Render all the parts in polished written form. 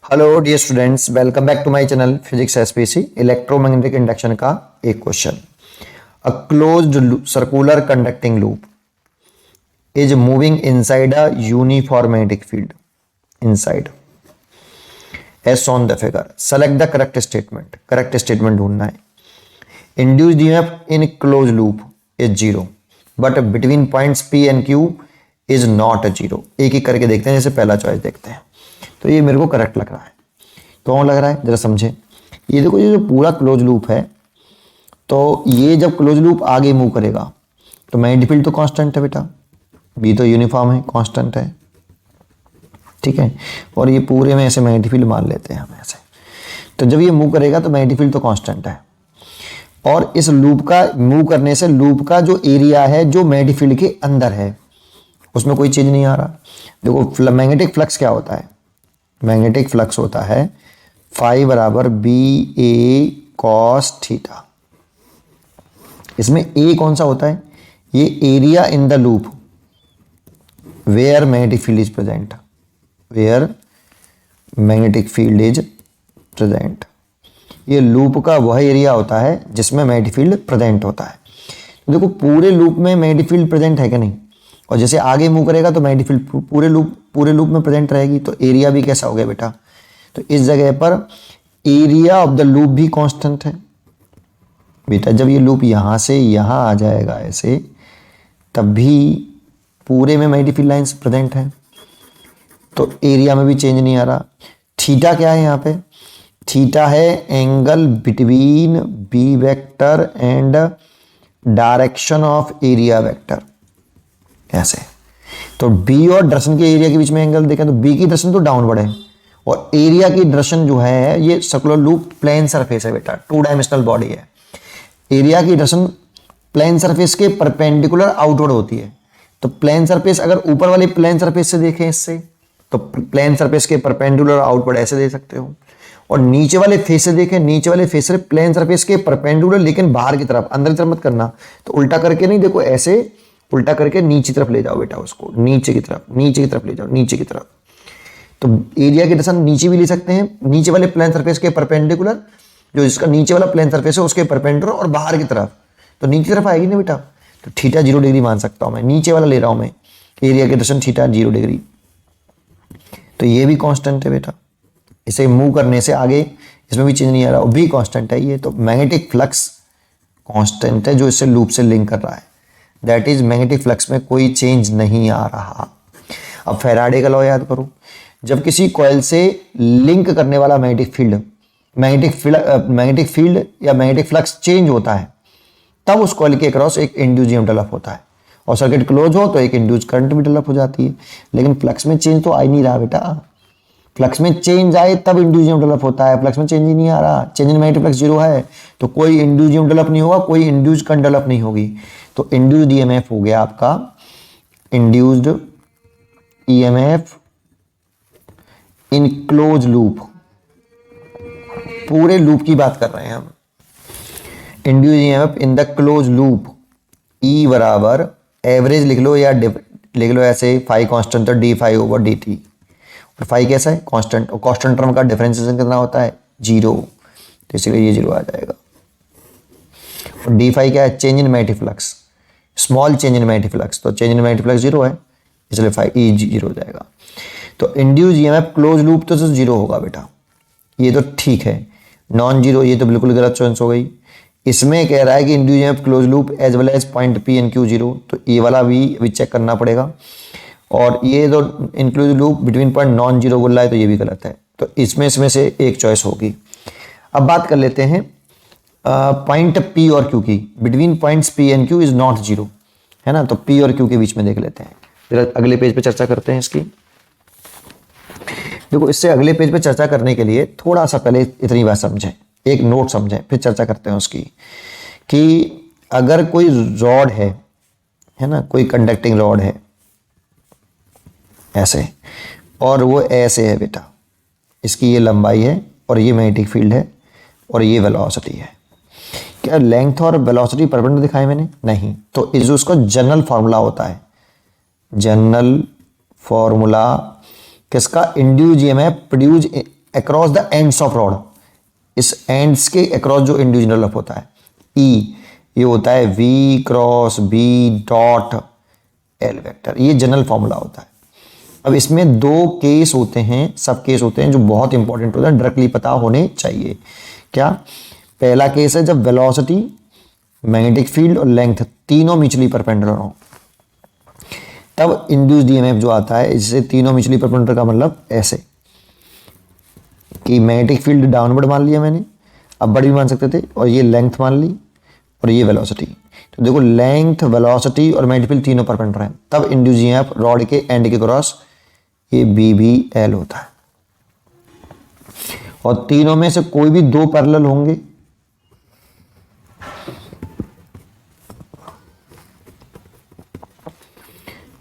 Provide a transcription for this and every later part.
Hello dear students, welcome back to my channel physics SPC. Electromagnetic induction का एक question. A closed circular conducting loop is moving inside a uniform magnetic field inside as on the figure. Select the correct statement. Correct statement ढूंढना है। Induced EMF in close loop is zero but between points P and Q is not a zero. एक एक करके देखते हैं। जैसे पहला choice देखते हैं तो ये मेरे को करेक्ट लग रहा है। कौन लग रहा है जरा समझे। ये देखो, ये जो पूरा क्लोज लूप है, तो ये जब क्लोज लूप आगे मूव करेगा तो मैग्नेटिक फील्ड तो कांस्टेंट है बेटा, बी तो यूनिफॉर्म है, कांस्टेंट है, ठीक है। और ये पूरे में ऐसे मैग्नेटिक फील्ड मान लेते हैं हम ऐसे। तो जब ये मूव करेगा तो मैग्नेटिक फील्ड तो कांस्टेंट है। और इस लूप का मूव करने से लूप का जो एरिया है जो मैग्नेटिक फील्ड के अंदर है उसमें कोई चेंज नहीं आ रहा। देखो मैग्नेटिक फ्लक्स क्या होता है। मैग्नेटिक फ्लक्स होता है फाई बराबर बी ए कॉस थीटा। इसमें ए कौन सा होता है, ये area in the loop where magnetic field is present. Where magnetic field is present, ये लूप का वह एरिया होता है जिसमें मैग्नेटिक फील्ड प्रेजेंट होता है। तो देखो पूरे लूप में मैग्नेटिक फील्ड प्रेजेंट है कि नहीं, और जैसे आगे मूव करेगा तो मैग्नेटिक फील्ड पूरे लूप में प्रेजेंट रहेगी। तो एरिया भी कैसा हो गया बेटा, तो इस जगह पर एरिया ऑफ द लूप भी कांस्टेंट है बेटा। जब ये लूप यहां से यहां आ जाएगा ऐसे, तब भी पूरे में मैग्नेटिक फील्ड लाइंस प्रेजेंट है, तो एरिया में भी चेंज नहीं आ रहा। थीटा क्या है यहाँ पे, थीटा है angle between B vector and direction of area vector ऐसे। तो बी और डायरेक्शन के एरिया के बीच में एंगल देखें तो बी की डायरेक्शन तो डाउनवर्ड है और एरिया की डायरेक्शन जो है, ये सर्कुलर लूप प्लेन सरफेस है बेटा, टू डायमेंशनल बॉडी है। एरिया की डायरेक्शन प्लेन सरफेस के परपेंडिकुलर आउटवर्ड होती है। तो प्लेन सरफेस अगर ऊपर वाले प्लेन सरफेस से देखें इससे, तो प्लेन सरफेस के परपेंडिकुलर आउटवर्ड ऐसे दे सकते हो। और नीचे वाले फेस से देखें, नीचे वाले फेस से प्लेन सरफेस के परपेंडिकुलर लेकिन बाहर की तरफ, अंदर की तरफ मत करना। तो उल्टा करके नहीं, देखो ऐसे उल्टा करके नीचे तरफ ले जाओ बेटा, उसको नीचे की तरफ ले जाओ, नीचे की तरफ। तो एरिया की डायरेक्शन नीचे भी ले सकते हैं, नीचे वाले प्लेन सरफेस के परपेंडिकुलर, जो इसका नीचे वाला प्लेन सरफेस है उसके परपेंडिकुलर और बाहर की तरफ, तो नीचे तरफ आएगी ना बेटा। तो थीटा 0 डिग्री मान सकता हूं मैं, नीचे वाला ले रहा हूं मैं, एरिया की डायरेक्शन थीटा 0 डिग्री। तो ये भी कांस्टेंट है बेटा, इसे मूव करने से आगे इसमें भी चेंज नहीं आ रहा, वो भी कांस्टेंट है ये। तो मैग्नेटिक फ्लक्स कांस्टेंट है जो इससे लूप से लिंक कर रहा है, दैट इज मैग्नेटिक फ्लक्स में कोई चेंज नहीं आ रहा। अब फैराडे का लॉ याद करो। जब किसी कॉइल से लिंक करने वाला मैग्नेटिक फील्ड या मैग्नेटिक फ्लक्स चेंज होता है, तब उस कॉइल के क्रॉस एक इंड्यूस्ड ईएमएफ डेवलप होता है, और सर्किट क्लोज हो तो एक इंड्यूस्ड करंट भी डेवलप हो जाती है। लेकिन फ्लक्स में चेंज तो आ ही नहीं रहा बेटा। फ्लक्स में चेंज आए तब इंड्यूस्ड ईएमएफ डेवलप होता है, फ्लक्स में चेंज ही नहीं आ रहा। चेंज इन मैग्नेटिक फ्लक्स 0 है तो कोई इंड्यूस्ड ईएमएफ डेवलप नहीं होगा, कोई इंड्यूस्ड करंट डेवलप नहीं होगी। तो इंड्यूस्ड ईएमएफ हो गया आपका induced EMF in close loop. पूरे लूप की बात कर रहे हैं हम। Induced EMF in the close loop, E बराबर एवरेज लिख लो या लिख लो ऐसे, फाई कांस्टेंट तो d phi over d t. और फाई कैसा है, कांस्टेंट, और कांस्टेंट टर्म का डिफरेंशिएशन कितना होता है 0, तो इसलिए ये 0 आ जाएगा। और डी फाई क्या है, change in magnetic flux, small change in magnetic flux, तो चेंज इन मैग्नेटिक फ्लक्स 0 है, इसलिए फाई ई 0 हो जाएगा। तो इंड्यूस्ड ईएमएफ क्लोज लूप तो 0 होगा बेटा, ये तो ठीक है। नॉन जीरो ये तो बिल्कुल गलत चॉइस हो गई। इसमें कह रहा है कि induced EMF close loop as well as point P and Q 0, तो ये वाला भी अभी चेक करना पड़ेगा। और ये तो include loop between point non zero बोल रहा है, तो ये भी गलत है। तो इसमें से एक चॉइस होगी। अब बात कर लेते हैं पॉइंट पी और क्यू की। Between points P and Q is not 0, है ना। तो पी और क्यू के बीच में देख लेते हैं, फिर अगले पेज पे चर्चा करते हैं इसकी। देखो इससे अगले पेज पे चर्चा करने के लिए थोड़ा सा पहले इतनी बात समझें, एक नोट समझें, फिर चर्चा करते हैं उसकी। कि अगर कोई रॉड है ना, कोई कंडक्टिंग रॉड है ऐसे, और वो ऐसे है बेटा, इसकी ये लंबाई है और ये मैग्नेटिक फील्ड है और ये वेलोसिटी है। क्या लेंथ और वेलोसिटी परपेंडिकुलर दिखाए मैंने? नहीं। तो इस उसका जनरल फार्मूला होता है, जनरल फार्मूला किसका, induced EMF produce across the ends of rod, इस एंड्स के अक्रॉस जो इंड्यूस डेवलप होता है ई, ये होता है V cross B dot L vector, ये जनरल फॉर्मूला होता है। अब इसमें दो केस होते हैं, सब केस होते हैं जो बहुत इंपॉर्टेंट होते हैं, डायरेक्टली पता होने चाहिए। क्या? पहला केस है जब वेलोसिटी, मैग्नेटिक फील्ड और लेंथ तीनों म्यूचुअली परपेंडिकुलर हो, तब इंड्यूस्ड ईएमएफ जो आता है, इससे तीनों म्यूचुअली परपेंडिकुलर का मतलब ऐसे कि मैग्नेटिक फील्ड डाउनवर्ड मान लिया मैंने, अब बड़ी मान सकते थे, और ये लेंथ मान ली और ये वेलोसिटी। तो देखो लेंथ, वेलोसिटी और मैग्नेटिक फील्ड तीनों परपेंडिकुलर हैं, तब इंड्यूस्ड ईएमएफ रॉड के एंड के क्रॉस ये बी बी एल होता है। और तीनों में से कोई भी दो पैरेलल होंगे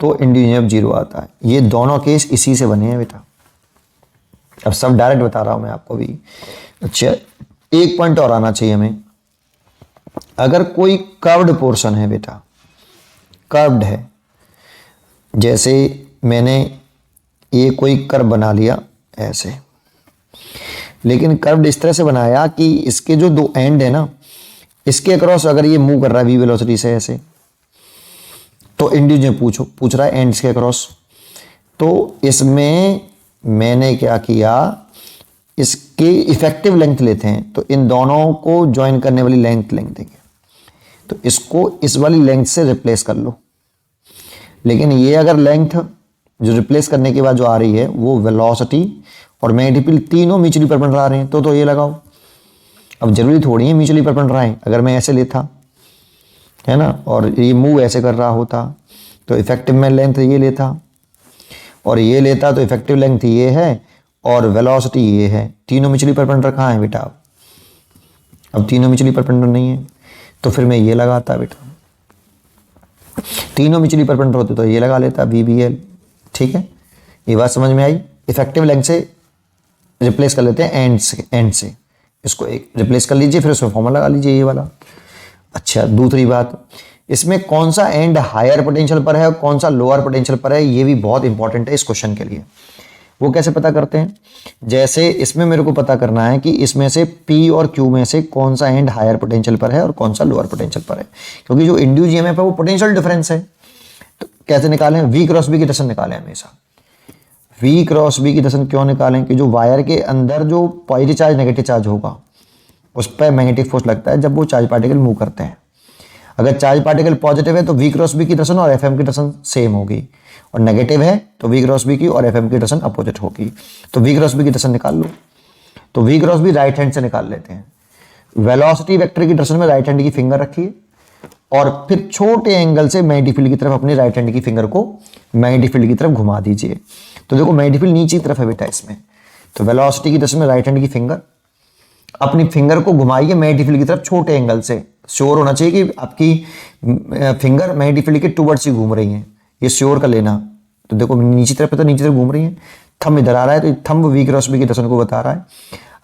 तो इंड्यूस्ड ईएमएफ 0 आता है। ये दोनों केस इसी से बने हैं बेटा, अब सब डायरेक्ट बता रहा हूं मैं आपको भी। अच्छा, एक पॉइंट और आना चाहिए हमें, अगर कोई कर्व्ड पोर्शन है बेटा, कर्व्ड है, जैसे मैंने ये कोई कर्व बना लिया ऐसे, लेकिन कर्व्ड इस तरह से बनाया कि इसके जो दो एंड है ना, इसके अक्रॉस अगर ये मूव कर रहा है वी वेलोसिटी से ऐसे, तो इंड्यूस्ड पूछ रहा है एंड्स के अक्रॉस, तो इसमें मैंने क्या किया, इसके इफेक्टिव लेंथ लेते हैं, तो इन दोनों को ज्वाइन करने वाली लेंथ देंगे, तो इसको इस वाली लेंथ से रिप्लेस कर लो। लेकिन ये अगर लेंथ जो रिप्लेस करने के बाद जो आ रही है वो वेलोसिटी और मैग्नेटिक फील्ड तीनों म्यूचुअली परपेंडिकुलर आ रहे हैं, तो ये लगाओ। अब जरूरी थोड़ी है म्यूचुअली परपेंडिकुलर आए, अगर मैं ऐसे लेता है ना और ये मूव ऐसे कर रहा होता तो इफेक्टिव में लेंथ ये लेता, और ये लेता तो इफेक्टिव लेंथ ये है और वेलोसिटी ये है, तीनों म्यूचुअली परपेंडिकुलर कहाँ है बेटा? अब तीनों म्यूचुअली परपेंडिकुलर नहीं है, तो फिर मैं ये लगाता बेटा, तीनों म्यूचुअली परपेंडिकुलर होते तो ये लगा लेता बी बी एल। ठीक है, ये बात समझ में आई। इफेक्टिव लेंथ से रिप्लेस कर लेते हैं एंड से इसको एक रिप्लेस कर लीजिए, फिर उसमें फॉर्मूला लगा लीजिए ये वाला। अच्छा, दूसरी बात, इसमें कौन सा एंड हायर पोटेंशियल पर है और कौन सा लोअर पोटेंशियल पर है, ये भी बहुत इंपॉर्टेंट है इस क्वेश्चन के लिए। वो कैसे पता करते हैं? जैसे इसमें मेरे को पता करना है कि इसमें से P और Q में से कौन सा एंड हायर पोटेंशियल पर है और कौन सा लोअर पोटेंशियल पर है, क्योंकि जो इंड्यूस्ड ईएमएफ है वो पोटेंशियल डिफरेंस है। तो कैसे निकालें? V क्रॉस B की डायरेक्शन निकालें हमेशा। V क्रॉस B की डायरेक्शन क्यों निकालें? कि जो वायर के अंदर जो पॉजिटिव चार्ज नेगेटिव चार्ज होगा उस पर मैग्नेटिक फोर्स लगता है जब वो चार्ज पार्टिकल मूव करते हैं। अगर चार्ज पार्टिकल पॉजिटिव है तो V क्रॉस B की डायरेक्शन और FM की डायरेक्शन सेम होगी, और नेगेटिव है तो V क्रॉस B की और FM की डायरेक्शन अपोजिट होगी। तो V क्रॉस B की डायरेक्शन निकाल लो। तो V cross B right hand से निकाल लेते हैं। वेलोसिटी वेक्टर की डायरेक्शन में राइट हैंड की फिंगर रखिए और फिर छोटे एंगल से मैग्नेटिक फील्ड की तरफ अपनी राइट हैंड की फिंगर को मैग्नेटिक फील्ड की तरफ घुमा दीजिए। तो देखो मैग्नेटिक फील्ड नीचे की तरफ है बेटा इसमें, तो वेलोसिटी की डायरेक्शन में राइट हैंड की फिंगर, अपनी फिंगर को घुमाइए मैग्नेटिक फील्ड की तरफ छोटे एंगल से। श्योर होना चाहिए कि आपकी फिंगर मैग्नेटिक फील्ड के टूवर्ड्स ही घूम रही है, ये श्योर कर लेना। तो देखो नीचे तरफ है तो नीचे तरफ घूम रही है, थंब इधर आ रहा है तो थंब V क्रॉस B की डायरेक्शन को बता रहा है।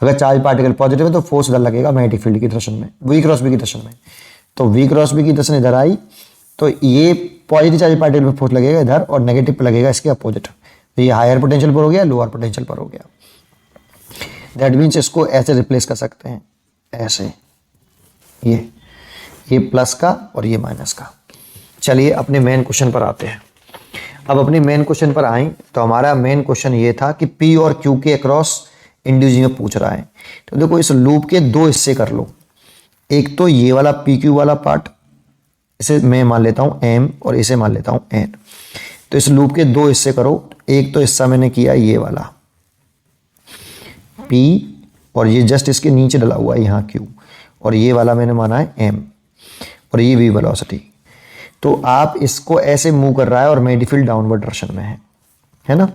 अगर चार्ज पार्टिकल पॉजिटिव है तो फोर्स इधर लगेगा मैग्नेटिक फील्ड की डायरेक्शन में, V क्रॉस B की डायरेक्शन में। तो V क्रॉस B की डायरेक्शन इधर आई तो ये पॉजिटिव चार्ज पार्टिकल पर फोर्स लगेगा इधर और नेगेटिव पर लगेगा इसके अपोजिट। तो ये हायर पोटेंशियल पर हो गया, लोअर पोटेंशियल पर हो गया। दैट मीन्स इसको ऐसे रिप्लेस कर सकते हैं, ऐसे ये प्लस का और ये माइनस का। चलिए अपने मेन क्वेश्चन पर आते हैं। अब अपने मेन क्वेश्चन पर आए तो हमारा मेन क्वेश्चन ये था कि P और Q के अक्रॉस इंड्यूस्ड ईएमएफ पूछ रहा है। तो देखो इस लूप के दो हिस्से कर लो, एक तो ये वाला PQ वाला पार्ट, इसे मैं मान लेता हूँ M और इसे मान लेता हूँ N। तो इस लूप के दो हिस्से करो, एक तो हिस्सा मैंने किया ये वाला P और ये जस्ट इसके नीचे डला हुआ है यहाँ Q, और ये वाला मैंने माना है M और ये V वेलोसिटी। तो आप इसको ऐसे मूव कर रहा है और मैग्नेटिक फील्ड डाउनवर्ड डायरेक्शन में है ना,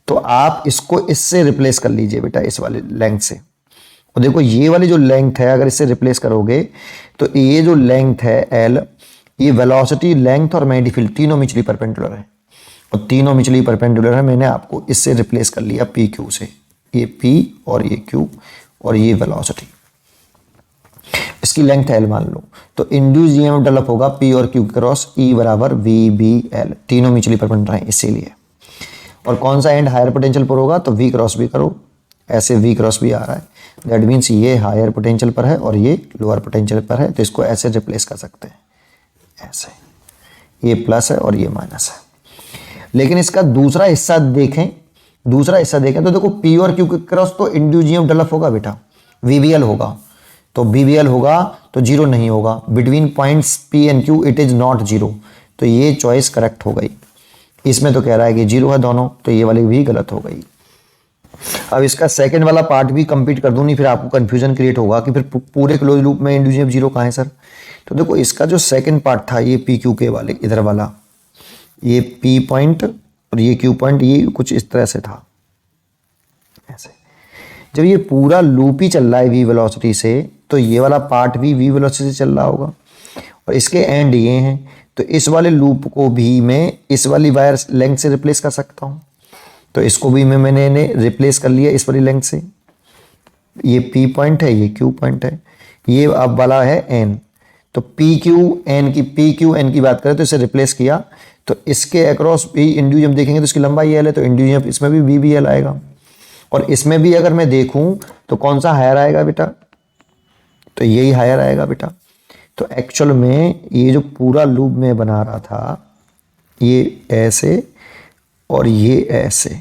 तो आप इसको इससे रिप्लेस कर लीजिए बेटा, इस वाले लेंथ से। और देखो ये वाली जो लेंथ है अगर इससे रिप्लेस करोगे तो ये जो लेंथ है L, ये वेलोसिटी, लेंथ और मैग्नेटिक फील्ड तीनों म्यूचुअली परपेंडिकुलर है, और तीनों म्यूचुअली परपेंडिकुलर है। मैंने आपको इससे रिप्लेस कर लिया PQ से, ये P और ये Q और ये वेलोसिटी, इसकी लेंथ L मान लो। तो इंड्यूस्ड ईएमएफ डेवलप होगा P और Q क्रॉस E बराबर VBL, तीनों म्यूचुअली परपेंडिकुलर हैं इसीलिए। और कौन सा एंड हायर पोटेंशियल पर होगा? तो V क्रॉस B करो, ऐसे V क्रॉस भी आ रहा है, दैट मीन्स ये हायर पोटेंशियल पर है और ये लोअर पोटेंशियल पर है, तो इसको ऐसे रिप्लेस कर सकते हैं, ऐसे, ये प्लस है और ये माइनस है। लेकिन इसका दूसरा हिस्सा देखें तो देखो P और Q के क्रॉस तो इंड्यूस डेवलप होगा बेटा, VBL होगा, तो BBL होगा तो जीरो नहीं होगा, between points P and Q it is not zero, तो ये चॉइस करेक्ट हो गई। इसमें तो कह रहा है कि जीरो है दोनों, तो ये वाली भी गलत हो गई। अब इसका सेकंड वाला पार्ट भी कंप्लीट कर दूं, नहीं फिर आपको कंफ्यूजन क्रिएट होगा कि फिर पूरे क्लोज लूप में इंड्यूस जीरो कहाँ है सर। तो देखो इसका जो सेकंड पार्ट था ये PQ के वाले इधर वाला, ये P पॉइंट और ये Q पॉइंट, ये कुछ इस तरह से था ऐसे। जब ये पूरा लूप ही चल रहा है V वेलोसिटी से, तो ये वाला पार्ट भी V वेलोसिटी से चल रहा होगा और इसके एंड ये हैं, तो इस वाले लूप को भी मैं इस वाली वायर लेंथ से रिप्लेस कर सकता हूँ, तो इसको भी मैंने रिप्लेस कर लिया इस वाली लेंथ से। ये P पॉइंट है, ये Q पॉइंट है, ये अब वाला है N, तो PQN की बात करें तो इसे रिप्लेस किया, तो इसके अक्रॉस भी इंड्यूस जब देखेंगे तो इसकी लंबाई L है, तो इंड्यूस इसमें भी BBL आएगा। और इसमें भी अगर मैं देखूं तो कौन सा हायर आएगा बेटा, तो यही हायर आएगा बेटा। तो एक्चुअल में ये जो पूरा लूप में बना रहा था, ये ऐसे और ये ऐसे,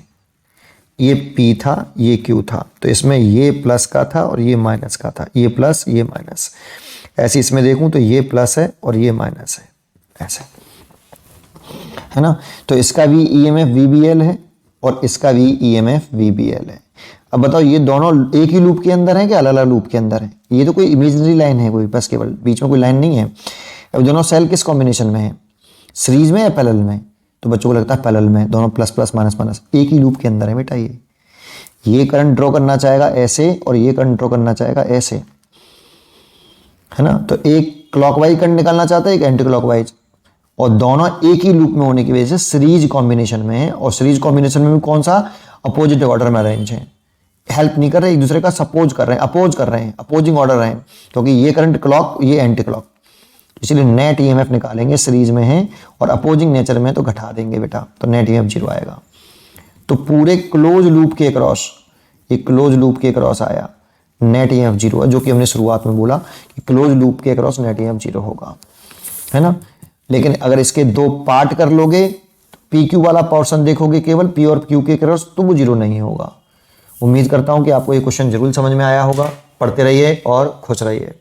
ये P था, ये Q था, तो इसमें ये प्लस का था और ये माइनस का था, ये प्लस ये माइनस। ऐसे इसमें देखूं तो ये प्लस है और ये माइनस है, ऐसे है ना। तो इसका भी EMF VBL है और इसका भी EMF VBL है। अब बताओ ये दोनों एक ही लूप के अंदर है कि अलग अलग लूप के अंदर है? ये तो कोई इमेजिनरी लाइन है कोई, बस केवल बीच में कोई लाइन नहीं है। अब दोनों सेल किस कॉम्बिनेशन में है, सीरीज में या पैरेलल में? तो बच्चों को लगता है पैरेलल में, दोनों प्लस प्लस माइनस माइनस एक ही लूप के अंदर है बेटा। ये करंट ड्रॉ करना चाहेगा ऐसे और ये करंट ड्रॉ करना चाहेगा ऐसे, है ना। तो एक क्लॉकवाइज करंट निकालना चाहता है, एक एंटी क्लॉकवाइज, और दोनों एक ही लूप में होने की वजह से सीरीज कॉम्बिनेशन में है। और सीरीज कॉम्बिनेशन में भी कौन सा, अपोजिट ऑर्डर में अरेंज है, हेल्प नहीं कर रहे एक दूसरे का, अपोज कर रहे हैं, अपोजिंग ऑर्डर है, क्योंकि ये करंट क्लॉक, ये एंटी क्लॉक, इसलिए नेट EMF निकालेंगे, सीरीज में है और अपोजिंग नेचर में तो घटा देंगे बेटा, तो नेट EMF जीरो आएगा। तो पूरे क्लोज लूप के क्रॉस, ये क्लोज लूप के क्रॉस आया, नेट EMF जीरो है, जो कि हमने शुरुआत में बोला कि क्लोज लूप के क्रॉस नेट EMF जीरो होगा, है ना। लेकिन अगर इसके दो पार्ट कर लोगे, PQ वाला पोर्शन देखोगे केवल P और Q के क्रॉस, तो वो जीरो नहीं होगा। उम्मीद करता हूं कि आपको ये क्वेश्चन जरूर समझ में आया होगा। पढ़ते रहिए और खुश रहिए।